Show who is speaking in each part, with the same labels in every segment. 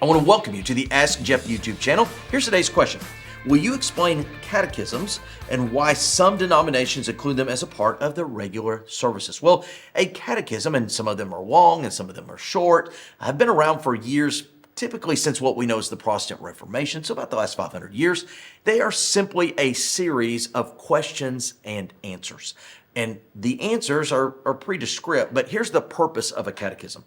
Speaker 1: I want to welcome you to the Ask Jeff YouTube channel. Here's today's question. Will you explain catechisms and why some denominations include them as a part of their regular services? Well, a catechism, and some of them are long and some of them are short, have been around for years, typically since what we know as the Protestant Reformation, so about the last 500 years. They are simply a series of questions and answers. And the answers are pre-descript, but here's the purpose of a catechism.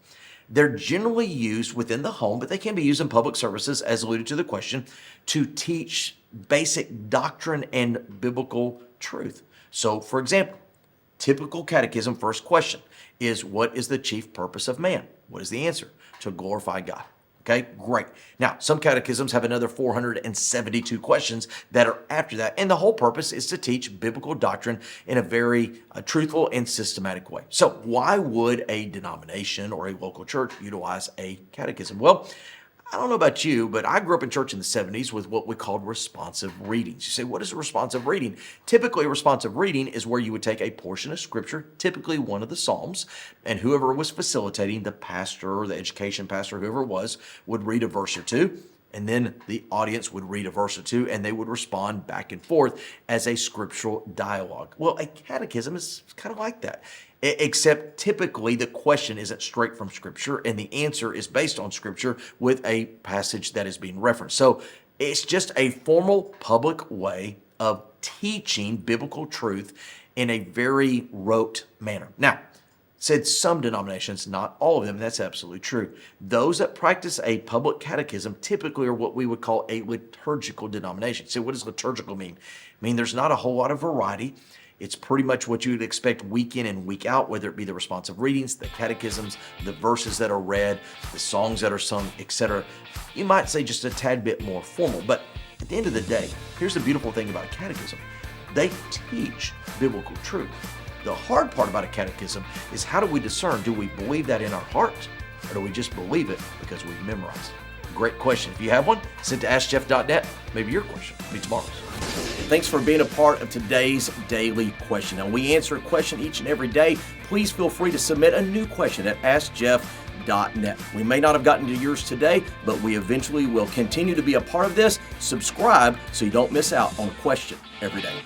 Speaker 1: They're generally used within the home, but they can be used in public services, as alluded to the question, to teach basic doctrine and biblical truth. So, for example, typical catechism first question is, what is the chief purpose of man? What is the answer? To glorify God. Okay, great. Now, some catechisms have another 472 questions that are after that, and the whole purpose is to teach biblical doctrine in a very truthful and systematic way. So why would a denomination or a local church utilize a catechism? Well, I don't know about you, but I grew up in church in the 70s with what we called responsive readings. You say, what is a responsive reading? Typically, a responsive reading is where you would take a portion of scripture, typically one of the Psalms, and whoever was facilitating, the pastor or the education pastor, whoever it was, would read a verse or two, and then the audience would read a verse or two, and they would respond back and forth as a scriptural dialogue. Well, a catechism is kind of like that, except typically the question isn't straight from Scripture, and the answer is based on Scripture with a passage that is being referenced. So it's just a formal public way of teaching biblical truth in a very rote manner. Now, said some denominations, not all of them. That's absolutely true. Those that practice a public catechism typically are what we would call a liturgical denomination. So what does liturgical mean? I mean, there's not a whole lot of variety. It's pretty much what you would expect week in and week out, whether it be the responsive readings, the catechisms, the verses that are read, the songs that are sung, etc. You might say just a tad bit more formal, but at the end of the day, here's the beautiful thing about a catechism. They teach biblical truth. The hard part about a catechism is, how do we discern? Do we believe that in our heart, or do we just believe it because we've memorized it? Great question. If you have one, send to askjeff.net. Maybe your question will be tomorrow's. Thanks for being a part of today's daily question. Now, we answer a question each and every day. Please feel free to submit a new question at askjeff.net. We may not have gotten to yours today, but we eventually will continue to be a part of this. Subscribe so you don't miss out on a question every day.